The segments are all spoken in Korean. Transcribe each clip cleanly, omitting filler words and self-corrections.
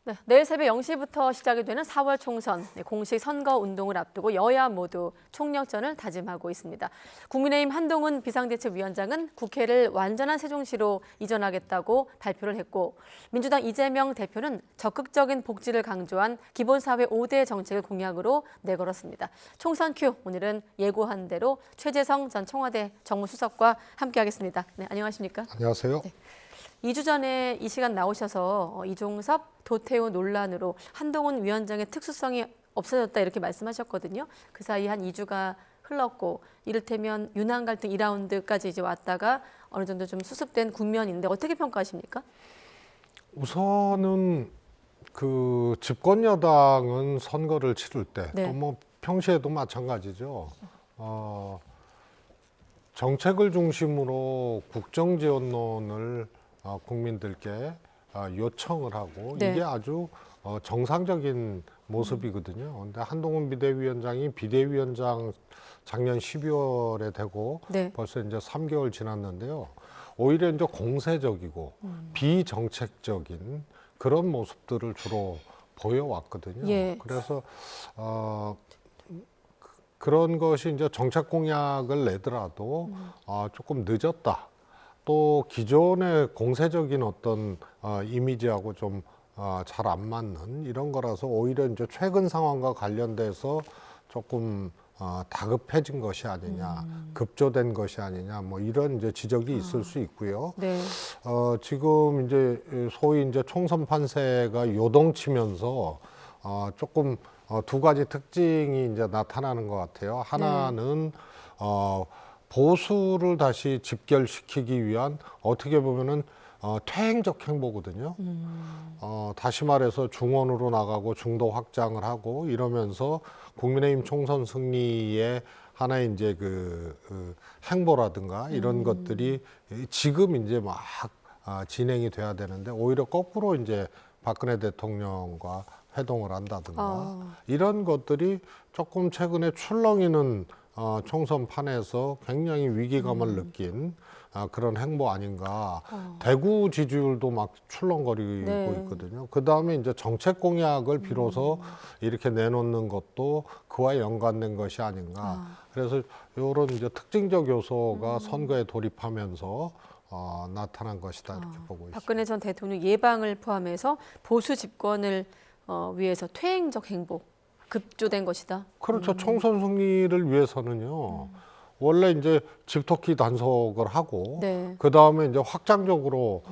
네, 내일 새벽 0시부터 시작이 되는 4월 총선, 공식 선거 운동을 앞두고 여야 모두 총력전을 다짐하고 있습니다. 국민의힘 한동훈 비상대책위원장은 국회를 완전한 세종시로 이전하겠다고 발표를 했고, 민주당 이재명 대표는 적극적인 복지를 강조한 기본사회 5대 정책을 공약으로 내걸었습니다. 총선 큐, 오늘은 예고한 대로 최재성 전 청와대 정무수석과 함께하겠습니다. 네, 안녕하십니까? 안녕하세요. 네. 2주 전에 이 시간 나오셔서 이종섭, 도태우 논란으로 한동훈 위원장의 특수성이 없어졌다 이렇게 말씀하셨거든요. 그 사이 한 2주가 흘렀고 이를테면 윤한 갈등 2라운드까지 이제 왔다가 어느 정도 좀 수습된 국면인데 어떻게 평가하십니까? 우선은 그 집권 여당은 선거를 치를 때 또 네. 뭐 평시에도 마찬가지죠. 정책을 중심으로 국정 지원론을 국민들께 요청을 하고 네. 이게 아주 정상적인 모습이거든요. 근데 한동훈 비대위원장이 비대위원장 작년 12월에 되고 네. 벌써 이제 3개월 지났는데요. 오히려 이제 공세적이고 비정책적인 그런 모습들을 주로 보여왔거든요. 예. 그래서 그런 것이 이제 정책 공약을 내더라도 조금 늦었다. 또 기존의 공세적인 어떤 이미지하고 좀 잘 안 맞는 이런 거라서 오히려 이제 최근 상황과 관련돼서 조금 다급해진 것이 아니냐, 급조된 것이 아니냐, 뭐 이런 이제 지적이 있을 수 있고요. 네. 지금 이제 소위 이제 총선 판세가 요동치면서 조금 두 가지 특징이 이제 나타나는 것 같아요. 하나는 보수를 다시 집결시키기 위한 어떻게 보면은 퇴행적 행보거든요. 다시 말해서 중원으로 나가고 중도 확장을 하고 이러면서 국민의힘 총선 승리의 하나의 이제 그 행보라든가 이런 것들이 지금 이제 막 진행이 돼야 되는데 오히려 거꾸로 이제 박근혜 대통령과 회동을 한다든가 이런 것들이 조금 최근에 출렁이는 총선판에서 굉장히 위기감을 느낀 그런 행보 아닌가. 대구 지지율도 막 출렁거리고 네. 있거든요. 그 다음에 이제 정책 공약을 비로소 이렇게 내놓는 것도 그와 연관된 것이 아닌가. 그래서 이런 이제 특징적 요소가 선거에 돌입하면서 나타난 것이다 이렇게 보고 있습니다. 박근혜 전 대통령 예방을 포함해서 보수 집권을 위해서 퇴행적 행보, 급조된 것이다. 그렇죠. 총선 승리를 위해서는요. 원래 이제 집토끼 단속을 하고 네. 그 다음에 이제 확장적으로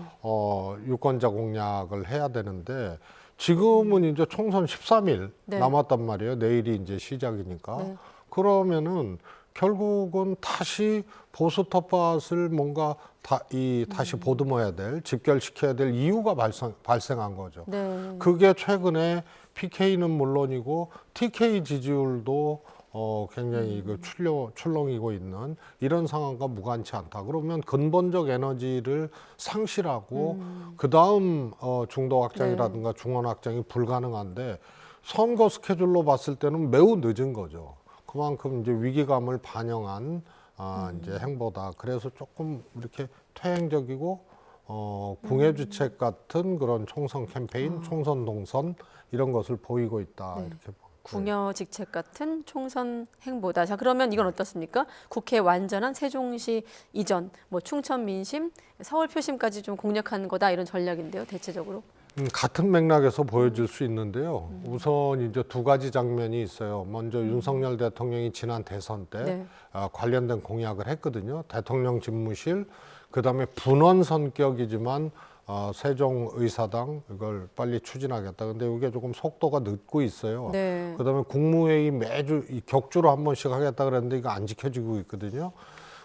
유권자 공략을 해야 되는데 지금은 이제 총선 13일 네. 남았단 말이에요. 내일이 이제 시작이니까. 네. 그러면은 결국은 다시 보수 텃밭을 뭔가 다시 보듬어야 될, 집결시켜야 될 이유가 발생한 거죠. 네. 그게 최근에 PK는 물론이고 TK 지지율도 굉장히 그 출렁이고 있는 이런 상황과 무관치 않다. 그러면 근본적 에너지를 상실하고 그 다음 중도 확장이라든가 중원 확장이 불가능한데 선거 스케줄로 봤을 때는 매우 늦은 거죠. 그만큼 이제 위기감을 반영한 이제 행보다. 그래서 조금 이렇게 퇴행적이고 궁예주책 같은 그런 총선 캠페인, 총선 동선 이런 것을 보이고 있다. 네. 이렇게 보여요. 궁여직책 같은 총선 행보다. 자, 그러면 이건 어떻습니까? 국회 완전한 세종시 이전, 뭐 충청 민심, 서울 표심까지 좀 공략하는 거다 이런 전략인데요, 대체적으로. 같은 맥락에서 보여질 수 있는데요. 우선 이제 두 가지 장면이 있어요. 먼저 윤석열 대통령이 지난 대선 때 네. 관련된 공약을 했거든요. 대통령 집무실, 그다음에 분원 성격이지만 세종의사당 이걸 빨리 추진하겠다. 근데 이게 조금 속도가 늦고 있어요. 네. 그다음에 국무회의 매주 격주로 한 번씩 하겠다 그랬는데 이거 안 지켜지고 있거든요.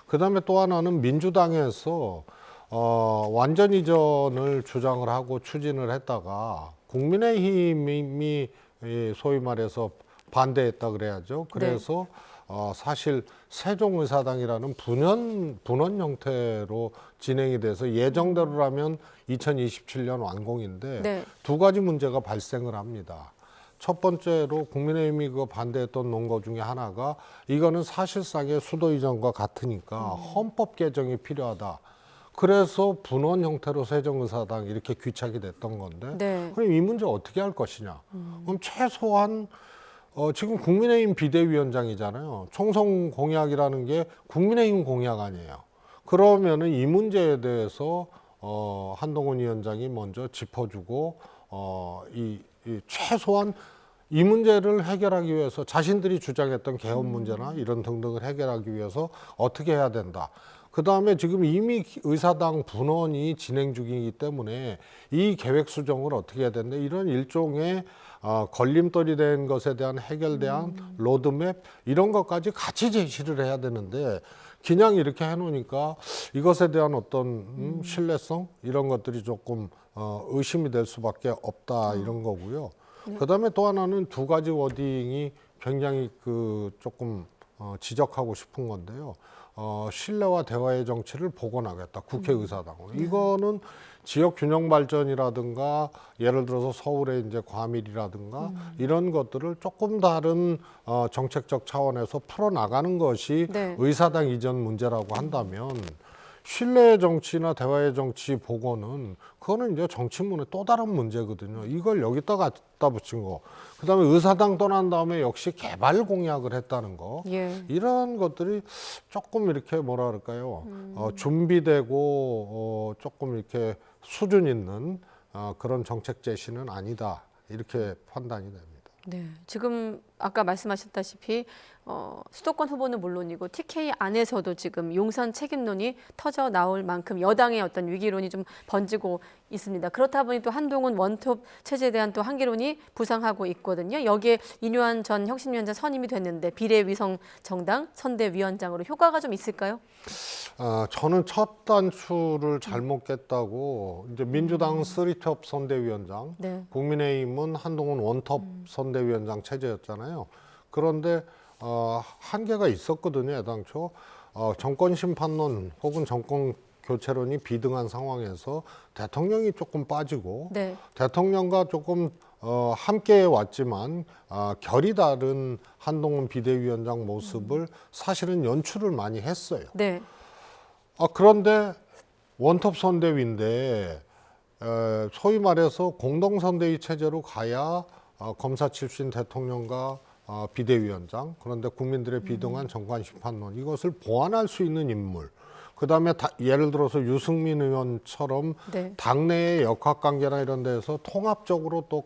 그다음에 또 하나는 민주당에서 완전 이전을 주장을 하고 추진을 했다가 국민의힘이 소위 말해서 반대했다 그래야죠. 그래서 사실 세종의사당이라는 분원 형태로 진행이 돼서 예정대로라면 2027년 완공인데 네. 두 가지 문제가 발생을 합니다. 첫 번째로 국민의힘이 그 반대했던 논거 중에 하나가 이거는 사실상의 수도 이전과 같으니까 헌법 개정이 필요하다. 그래서 분원 형태로 새정의사당 이렇게 귀착이 됐던 건데 네. 그럼 이 문제 어떻게 할 것이냐? 그럼 최소한 지금 국민의힘 비대위원장이잖아요. 총선 공약이라는 게 국민의힘 공약 아니에요. 그러면은 이 문제에 대해서 한동훈 위원장이 먼저 짚어주고 이 최소한 이 문제를 해결하기 위해서 자신들이 주장했던 개헌 문제나 이런 등등을 해결하기 위해서 어떻게 해야 된다. 그 다음에 지금 이미 의사당 분원이 진행 중이기 때문에 이 계획 수정을 어떻게 해야 된다. 이런 일종의 걸림돌이 된 것에 대한 해결 대한 로드맵 이런 것까지 같이 제시를 해야 되는데 그냥 이렇게 해놓으니까 이것에 대한 어떤 신뢰성 이런 것들이 조금 의심이 될 수밖에 없다 이런 거고요. 그다음에 또 하나는 두 가지 워딩이 굉장히 조금 지적하고 싶은 건데요. 신뢰와 대화의 정치를 복원하겠다. 국회의사당으로. 이거는 지역 균형 발전이라든가 예를 들어서 서울의 이제 과밀이라든가 이런 것들을 조금 다른 정책적 차원에서 풀어나가는 것이 네. 의사당 이전 문제라고 한다면 신뢰의 정치나 대화의 정치 복원은 그거는 이제 정치문의 또 다른 문제거든요. 이걸 여기다 갖다 붙인 거. 그다음에 의사당 떠난 다음에 역시 개발 공약을 했다는 거. 예. 이런 것들이 조금 이렇게 뭐라 그럴까요? 준비되고 조금 이렇게 수준 있는 그런 정책 제시는 아니다. 이렇게 판단이 됩니다. 네, 지금 아까 말씀하셨다시피 수도권 후보는 물론이고 TK 안에서도 지금 용산 책임론이 터져 나올 만큼 여당의 어떤 위기론이 좀 번지고 있습니다. 그렇다 보니 또 한동훈 원톱 체제에 대한 또 한계론이 부상하고 있거든요. 여기에 인요한 전 혁신위원장 선임이 됐는데 비례위성 정당 선대위원장으로 효과가 좀 있을까요? 저는 첫 단추를 잘못 깼다고 이제 민주당은 쓰리톱 선대위원장, 네. 국민의힘은 한동훈 원톱 선대위원장 체제였잖아요. 그런데 한계가 있었거든요, 애당초. 정권 심판론 혹은 정권 교체론이 비등한 상황에서 대통령이 조금 빠지고 네. 대통령과 조금 함께 왔지만 결이 다른 한동훈 비대위원장 모습을 사실은 연출을 많이 했어요. 네. 그런데 원톱 선대위인데 소위 말해서 공동선대위 체제로 가야 검사 출신 대통령과 비대위원장 그런데 국민들의 비등한 정관 심판론 이것을 보완할 수 있는 인물 그다음에 예를 들어서 유승민 의원처럼 네. 당내의 역학관계나 이런 데서 통합적으로 또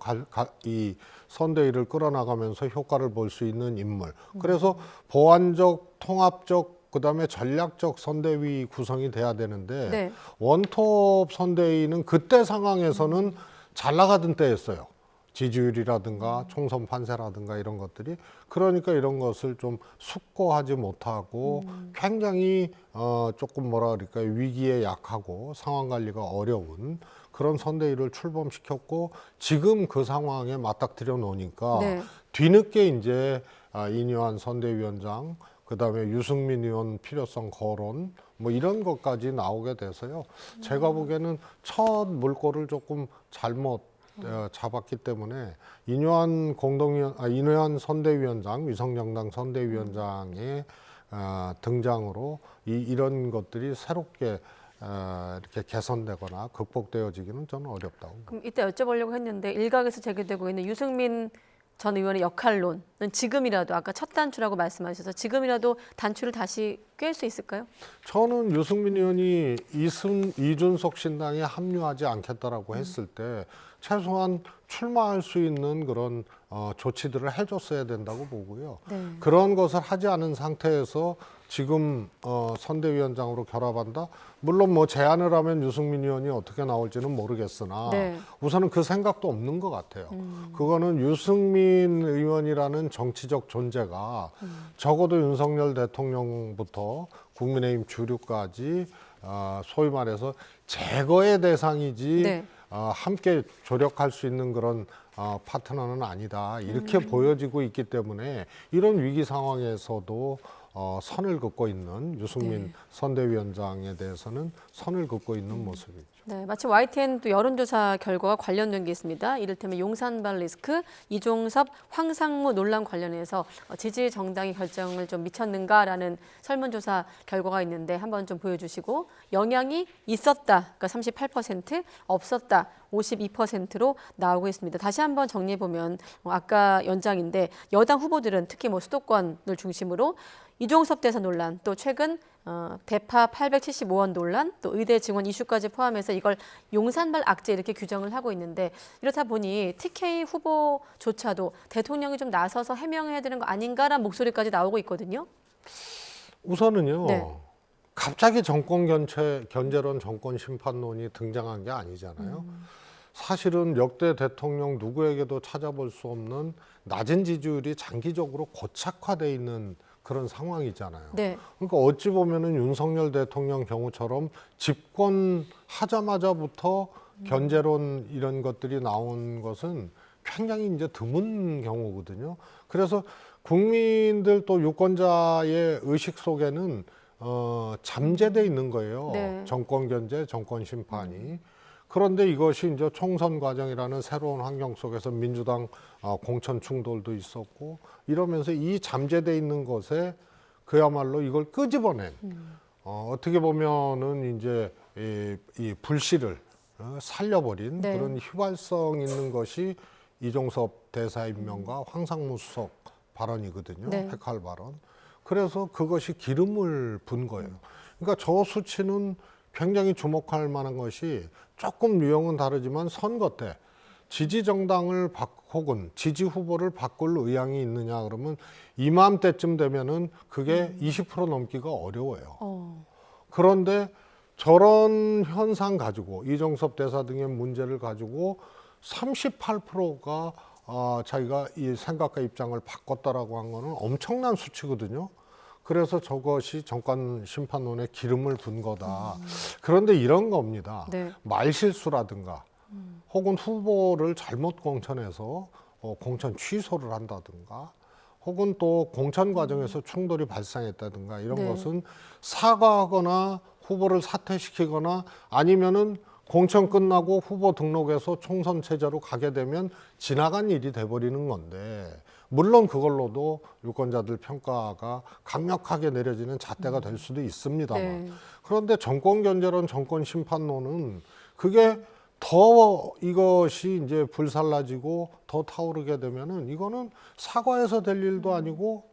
이 선대위를 끌어나가면서 효과를 볼 수 있는 인물 그래서 보완적 통합적 그다음에 전략적 선대위 구성이 돼야 되는데 네. 원톱 선대위는 그때 상황에서는 잘 나가던 때였어요. 지지율이라든가 총선 판세라든가 이런 것들이 그러니까 이런 것을 좀 숙고하지 못하고 굉장히 조금 뭐라 그럴까요 위기에 약하고 상황 관리가 어려운 그런 선대위를 출범시켰고 지금 그 상황에 맞닥뜨려 놓으니까 네. 뒤늦게 이제 인요한 선대위원장 그다음에 유승민 의원 필요성 거론 뭐 이런 것까지 나오게 돼서요. 제가 보기에는 첫 물꼬를 조금 잘못 잡았기 때문에 인요한 선대위원장, 위성정당 선대위원장의 등장으로 이런 것들이 새롭게 이렇게 개선되거나 극복되어지기는 저는 어렵다고. 그럼 이때 여쭤보려고 했는데 일각에서 제기되고 있는 유승민 전 의원의 역할론은 지금이라도 아까 첫 단추라고 말씀하셔서 지금이라도 단추를 다시 꿰 수 있을까요? 저는 유승민 의원이 이준석 신당에 합류하지 않겠다라고 했을 때 최소한 출마할 수 있는 그런 조치들을 해줬어야 된다고 보고요. 네. 그런 것을 하지 않은 상태에서 지금 선대위원장으로 결합한다. 물론 뭐 제안을 하면 유승민 의원이 어떻게 나올지는 모르겠으나 네. 우선은 그 생각도 없는 것 같아요. 그거는 유승민 의원이라는 정치적 존재가 적어도 윤석열 대통령부터 국민의힘 주류까지 소위 말해서 제거의 대상이지 네. 함께 조력할 수 있는 그런 파트너는 아니다. 이렇게 보여지고 있기 때문에 이런 위기 상황에서도 선을 긋고 있는 유승민 선대위원장에 대해서는 선을 긋고 있는 모습이죠. 네, 마침 YTN 또 여론조사 결과가 관련된 게 있습니다. 이를테면 용산발 리스크, 이종섭, 황상무 논란 관련해서 지지 정당이 결정을 좀 미쳤는가라는 설문조사 결과가 있는데 한번 좀 보여주시고 영향이 있었다, 그러니까 38%, 없었다, 52%로 나오고 있습니다. 다시 한번 정리해 보면 아까 연장인데 여당 후보들은 특히 뭐 수도권을 중심으로 이종섭 대사 논란, 또 최근 대파 875원 논란, 또 의대 증원 이슈까지 포함해서 이걸 용산발 악재 이렇게 규정을 하고 있는데 이렇다 보니 TK 후보조차도 대통령이 좀 나서서 해명해야 되는 거 아닌가라는 목소리까지 나오고 있거든요. 우선은요. 네. 갑자기 정권 견제론, 정권 심판론이 등장한 게 아니잖아요. 사실은 역대 대통령 누구에게도 찾아볼 수 없는 낮은 지지율이 장기적으로 고착화돼 있는 그런 상황이잖아요. 네. 그러니까 어찌 보면은 윤석열 대통령 경우처럼 집권하자마자부터 견제론 이런 것들이 나온 것은 굉장히 이제 드문 경우거든요. 그래서 국민들 또 유권자의 의식 속에는 잠재돼 있는 거예요. 네. 정권 견제, 정권 심판이. 그런데 이것이 이제 총선 과정이라는 새로운 환경 속에서 민주당 공천 충돌도 있었고 이러면서 이 잠재돼 있는 것에 그야말로 이걸 끄집어낸 어떻게 보면은 이제 이 불씨를 살려버린 네. 그런 휘발성 있는 것이 이종섭 대사 임명과 황상무 수석 발언이거든요. 네. 핵할 발언. 그래서 그것이 기름을 분 거예요. 그러니까 저 수치는 굉장히 주목할 만한 것이 조금 유형은 다르지만 선거 때 지지 정당을 혹은 지지 후보를 바꿀 의향이 있느냐 그러면 이맘때쯤 되면은 그게 20% 넘기가 어려워요. 그런데 저런 현상 가지고 이종섭 대사 등의 문제를 가지고 38%가 자기가 이 생각과 입장을 바꿨다라고 한 거는 엄청난 수치거든요. 그래서 저것이 정권 심판론에 기름을 분 거다. 그런데 이런 겁니다. 네. 말실수라든가 혹은 후보를 잘못 공천해서 공천 취소를 한다든가 혹은 또 공천 과정에서 충돌이 발생했다든가 이런 네. 것은 사과하거나 후보를 사퇴시키거나 아니면은 공천 끝나고 후보 등록해서 총선 체제로 가게 되면 지나간 일이 돼버리는 건데 물론 그걸로도 유권자들 평가가 강력하게 내려지는 잣대가 될 수도 있습니다만 네. 그런데 정권 견제론, 정권 심판론은 그게 더 이것이 이제 불살라지고 더 타오르게 되면은 이거는 사과해서 될 일도 아니고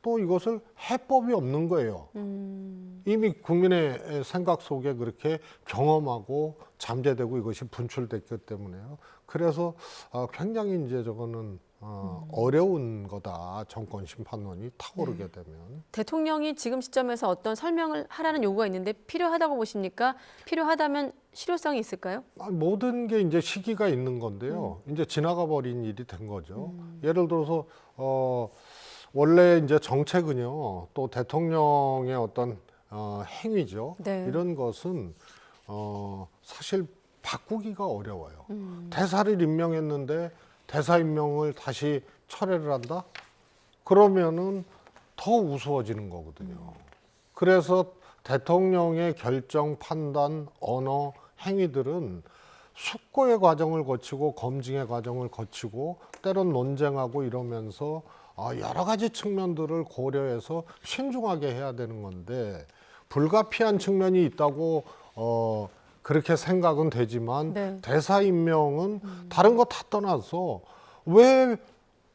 또 이것을 해법이 없는 거예요. 이미 국민의 생각 속에 그렇게 경험하고 잠재되고 이것이 분출됐기 때문에요. 그래서 굉장히 이제 저거는 어려운 거다. 정권 심판론이 타오르게 되면. 대통령이 지금 시점에서 어떤 설명을 하라는 요구가 있는데 필요하다고 보십니까? 필요하다면 실효성이 있을까요? 모든 게 이제 시기가 있는 건데요. 이제 지나가 버린 일이 된 거죠. 예를 들어서 원래 이제 정책은요, 또 대통령의 어떤 행위죠. 네. 이런 것은 사실 바꾸기가 어려워요. 대사를 임명했는데 대사 임명을 다시 철회를 한다? 그러면은 더 우스워지는 거거든요. 그래서 대통령의 결정, 판단, 언어, 행위들은 숙고의 과정을 거치고 검증의 과정을 거치고 때론 논쟁하고 이러면서 여러 가지 측면들을 고려해서 신중하게 해야 되는 건데 불가피한 측면이 있다고 그렇게 생각은 되지만 네. 대사 임명은 다른 거 다 떠나서 왜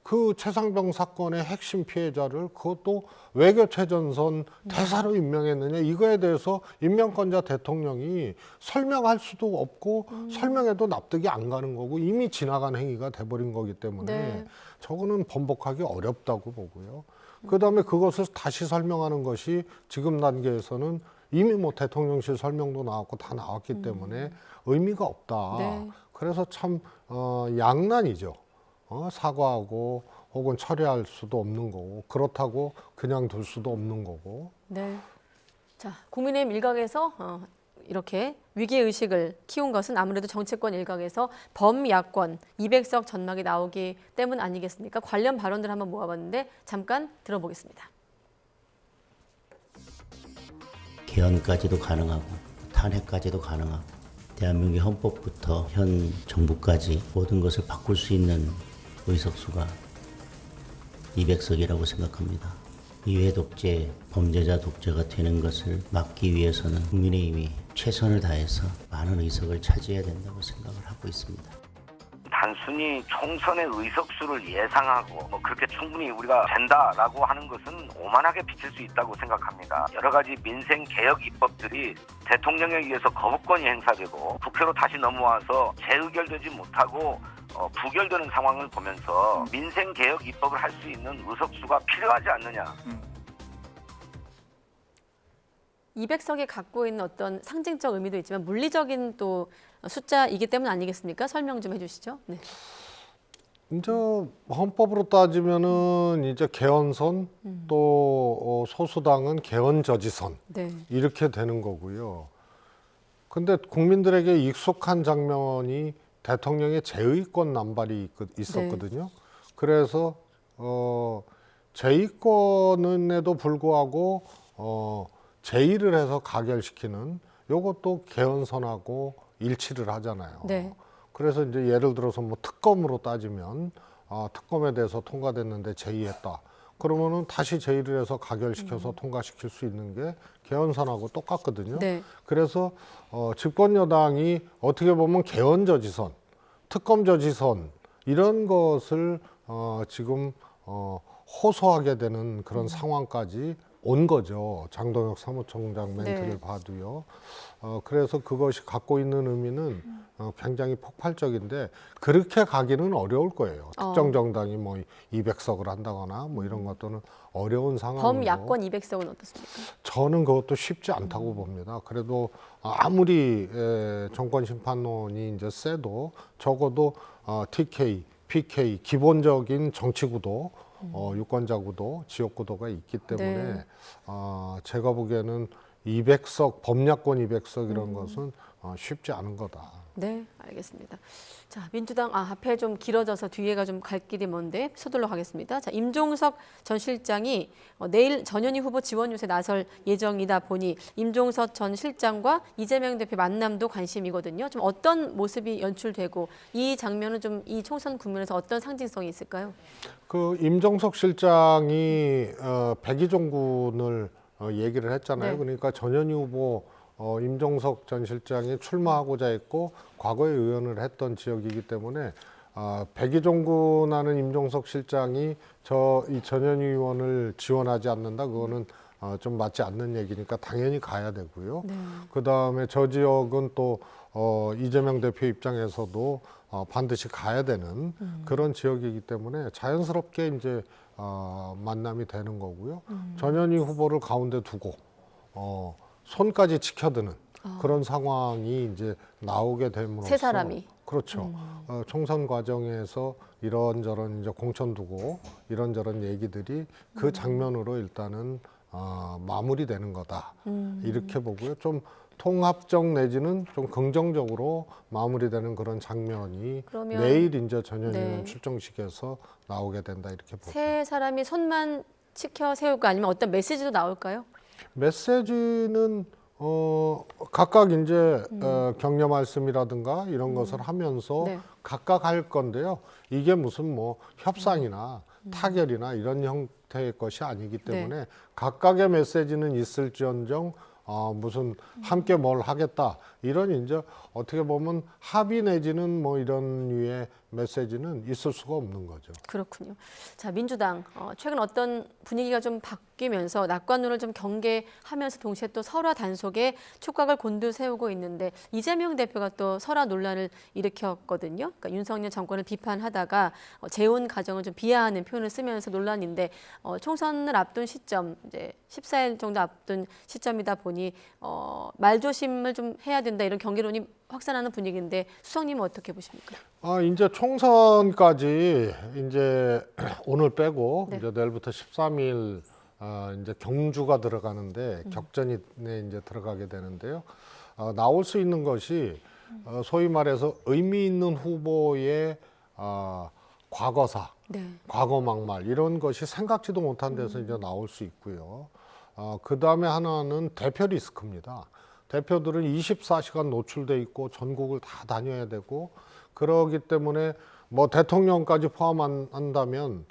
그 최상병 사건의 핵심 피해자를 그것도 외교 최전선 대사로 임명했느냐 이거에 대해서 임명권자 대통령이 설명할 수도 없고 설명해도 납득이 안 가는 거고 이미 지나간 행위가 돼버린 거기 때문에 네. 저거는 번복하기 어렵다고 보고요. 그다음에 그것을 다시 설명하는 것이 지금 단계에서는 이미 뭐 대통령실 설명도 나왔고 다 나왔기 때문에 의미가 없다. 네. 그래서 참 양난이죠. 사과하고 혹은 처리할 수도 없는 거고 그렇다고 그냥 둘 수도 없는 거고. 네. 자, 국민의힘 일각에서 이렇게 위기의식을 키운 것은 아무래도 정치권 일각에서 범야권 200석 전망이 나오기 때문 아니겠습니까? 관련 발언들 한번 모아봤는데 잠깐 들어보겠습니다. 개헌까지도 가능하고 탄핵까지도 가능하고 대한민국의 헌법부터 현 정부까지 모든 것을 바꿀 수 있는 의석수가 200석이라고 생각합니다. 이회 독재, 범죄자 독재가 되는 것을 막기 위해서는 국민의힘이 최선을 다해서 많은 의석을 차지해야 된다고 생각을 하고 있습니다. 단순히 총선의 의석수를 예상하고 그렇게 충분히 우리가 된다라고 하는 것은 오만하게 비칠 수 있다고 생각합니다. 여러 가지 민생 개혁 입법들이 대통령에 의해서 거부권이 행사되고 국회로 다시 넘어와서 재의결되지 못하고 부결되는 상황을 보면서 민생 개혁 입법을 할 수 있는 의석수가 필요하지 않느냐. 200석이 갖고 있는 어떤 상징적 의미도 있지만 물리적인 또 숫자이기 때문 아니겠습니까? 설명 좀 해주시죠. 네. 이제 헌법으로 따지면은 이제 개헌선 또 소수당은 개헌저지선 네. 이렇게 되는 거고요. 근데 국민들에게 익숙한 장면이 대통령의 재의권 남발이 있었거든요. 그래서 재의권에도 불구하고 제의를 해서 가결시키는 요것도 개헌선하고 일치를 하잖아요. 네. 그래서 이제 예를 들어서 뭐 특검으로 따지면 특검에 대해서 통과됐는데 제의했다. 그러면은 다시 제의를 해서 가결시켜서 통과시킬 수 있는 게 개헌선하고 똑같거든요. 네. 그래서 집권 여당이 어떻게 보면 개헌저지선, 특검저지선 이런 것을 지금 호소하게 되는 그런 상황까지 온 거죠. 장동혁 사무총장 멘트를 네. 봐도요. 그래서 그것이 갖고 있는 의미는 굉장히 폭발적인데 그렇게 가기는 어려울 거예요. 특정 정당이 뭐 200석을 한다거나 뭐 이런 것들은 어려운 상황이고. 범야권 200석은 어떻습니까? 저는 그것도 쉽지 않다고 봅니다. 그래도 아무리 정권 심판론이 이제 세도 적어도 TK, PK 기본적인 정치 구도, 유권자 구도, 지역 구도가 있기 때문에 네. 제가 보기에는 200석, 범야권 200석 이런 것은 쉽지 않은 거다. 네, 알겠습니다. 자, 민주당 앞에 좀 길어져서 뒤에가 좀 갈 길이 먼데 서둘러 가겠습니다. 자, 임종석 전 실장이 내일 전현희 후보 지원 유세 나설 예정이다 보니 임종석 전 실장과 이재명 대표 만남도 관심이거든요. 좀 어떤 모습이 연출되고 이 장면은 좀 이 총선 국면에서 어떤 상징성이 있을까요? 그 임종석 실장이 백의종군을 얘기를 했잖아요. 네. 그러니까 전현희 후보 임종석 전 실장이 출마하고자 했고 과거에 의원을 했던 지역이기 때문에 백의종군하는 임종석 실장이 이 전현희 의원을 지원하지 않는다. 그거는 좀 맞지 않는 얘기니까 당연히 가야 되고요. 네. 그다음에 저 지역은 또 이재명 대표 입장에서도 반드시 가야 되는 그런 지역이기 때문에 자연스럽게 이제 만남이 되는 거고요. 전현희 후보를 가운데 두고 손까지 지켜드는 그런 상황이 이제 나오게 됨으로써 세 사람이. 그렇죠. 총선 과정에서 이런저런 이제 공천 두고 이런저런 얘기들이 그 장면으로 일단은 마무리되는 거다. 이렇게 보고요. 좀 통합적 내지는 좀 긍정적으로 마무리되는 그런 장면이 그러면 내일 이제 전현희 네. 의원 출정식에서 나오게 된다 이렇게 봅니다. 세 사람이 손만 치켜 세우고 아니면 어떤 메시지도 나올까요? 메시지는 각각 이제 격려 말씀이라든가 이런 것을 하면서 네. 각각 할 건데요. 이게 무슨 뭐 협상이나 타결이나 이런 형태의 것이 아니기 때문에 각각의 메시지는 있을지언정 무슨 함께 뭘 하겠다 이런 이제 어떻게 보면 합의 내지는 뭐 이런 류의 메시지는 있을 수가 없는 거죠. 그렇군요. 자, 민주당 최근 어떤 분위기가 좀 바뀌면서 낙관론을 좀 경계하면서 동시에 또 설화 단속에 촉각을 곤두세우고 있는데 이재명 대표가 또 설화 논란을 일으켰거든요. 그러니까 윤석열 정권을 비판하다가 재혼 가정을 좀 비하하는 표현을 쓰면서 논란인데 총선을 앞둔 시점 이제 14일 정도 앞둔 시점이다 보니 말조심을 좀 해야 된다 이런 경계론이 확산하는 분위기인데 수석님은 어떻게 보십니까? 이제 총선까지 이제 오늘 빼고 네. 이제 내일부터 13일 이제 경주가 들어가는데 격전에 이제 들어가게 되는데요. 나올 수 있는 것이 소위 말해서 의미 있는 후보의 과거사, 네. 과거 막말 이런 것이 생각지도 못한 데서 이제 나올 수 있고요. 그 다음에 하나는 대표 리스크입니다. 대표들은 24시간 노출돼 있고 전국을 다 다녀야 되고 그러기 때문에 뭐 대통령까지 포함한다면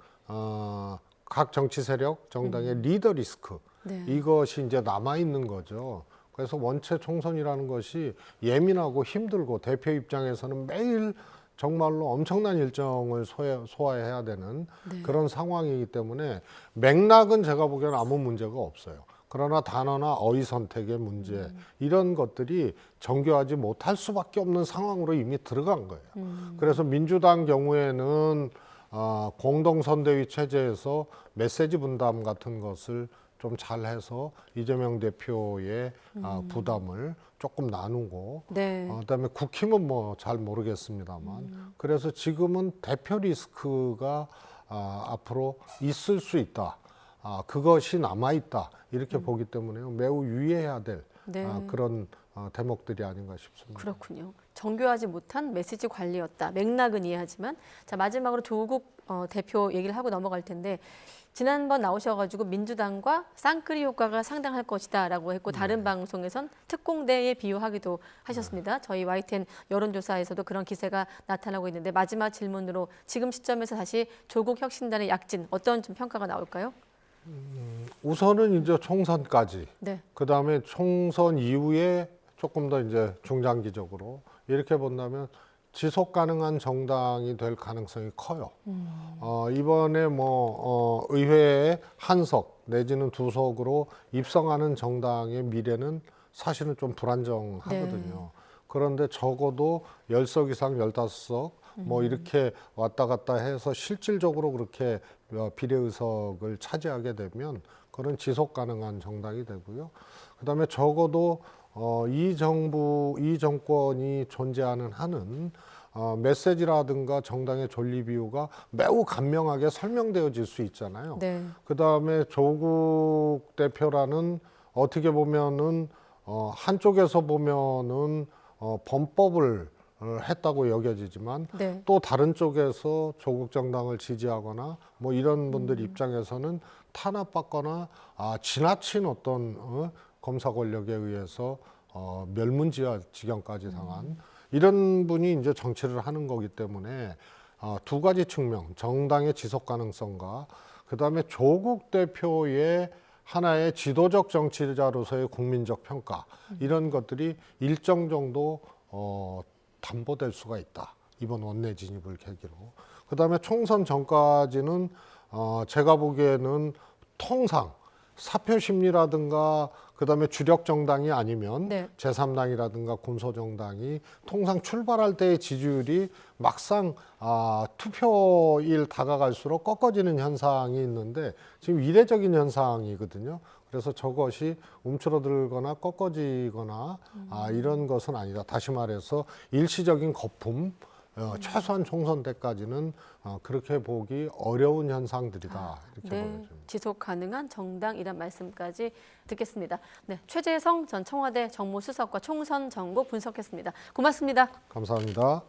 각 정치 세력 정당의 리더 리스크 네. 이것이 이제 남아 있는 거죠. 그래서 원체 총선이라는 것이 예민하고 힘들고 대표 입장에서는 매일 정말로 엄청난 일정을 소화해야 되는 네. 그런 상황이기 때문에 맥락은 제가 보기에는 아무 문제가 없어요. 그러나 단어나 어휘 선택의 문제 이런 것들이 정교하지 못할 수밖에 없는 상황으로 이미 들어간 거예요. 그래서 민주당 경우에는 공동선대위 체제에서 메시지 분담 같은 것을 좀 잘해서 이재명 대표의 부담을 조금 나누고 네. 그다음에 국힘은 뭐 잘 모르겠습니다만 그래서 지금은 대표 리스크가 앞으로 있을 수 있다. 그것이 남아 있다 이렇게 보기 때문에 매우 유의해야 될 네. 그런 대목들이 아닌가 싶습니다. 그렇군요. 정교하지 못한 메시지 관리였다. 맥락은 이해하지만 자 마지막으로 조국 대표 얘기를 하고 넘어갈 텐데 지난번 나오셔가지고 민주당과 쌍끌이 효과가 상당할 것이다라고 했고 다른 방송에선 특공대에 비유하기도 하셨습니다. 저희 YTN 여론조사에서도 그런 기세가 나타나고 있는데 마지막 질문으로 지금 시점에서 다시 조국 혁신단의 약진 어떤 좀 평가가 나올까요? 우선은 이제 총선까지 네. 그다음에 총선 이후에 조금 더 이제 중장기적으로 이렇게 본다면 지속 가능한 정당이 될 가능성이 커요. 이번에 뭐 의회에 한 석 내지는 두 석으로 입성하는 정당의 미래는 사실은 좀 불안정하거든요. 그런데 적어도 10석 이상 15석 뭐 이렇게 왔다 갔다 해서 실질적으로 그렇게 비례의석을 차지하게 되면 그런 지속 가능한 정당이 되고요. 그다음에 적어도 이 정권이 존재하는 한은 메시지라든가 정당의 존립 이유가 매우 간명하게 설명되어질 수 있잖아요. 네. 그다음에 조국 대표라는 어떻게 보면은 한쪽에서 보면은 범법을 했다고 여겨지지만 네. 또 다른 쪽에서 조국 정당을 지지하거나 뭐 이런 분들 입장에서는 탄압받거나 지나친 어떤 검사 권력에 의해서 멸문지화 지경까지 당한 이런 분이 이제 정치를 하는 거기 때문에 두 가지 측면, 정당의 지속 가능성과 그다음에 조국 대표의 하나의 지도적 정치자로서의 국민적 평가 이런 것들이 일정 정도 담보될 수가 있다. 이번 원내 진입을 계기로. 그다음에 총선 전까지는 제가 보기에는 통상 사표 심리라든가 그다음에 주력 정당이 아니면 네. 제3당이라든가 군소정당이 통상 출발할 때의 지지율이 막상 투표일 다가갈수록 꺾어지는 현상이 있는데 지금 이례적인 현상이거든요. 그래서 저것이 움츠러들거나 꺾어지거나 이런 것은 아니다. 다시 말해서 일시적인 거품, 최소한 총선 때까지는 그렇게 보기 어려운 현상들이다. 이렇게 네, 보여집니다. 지속 가능한 정당이란 말씀까지 듣겠습니다. 네, 최재성 전 청와대 정무수석과 총선 정보 분석했습니다. 고맙습니다. 감사합니다.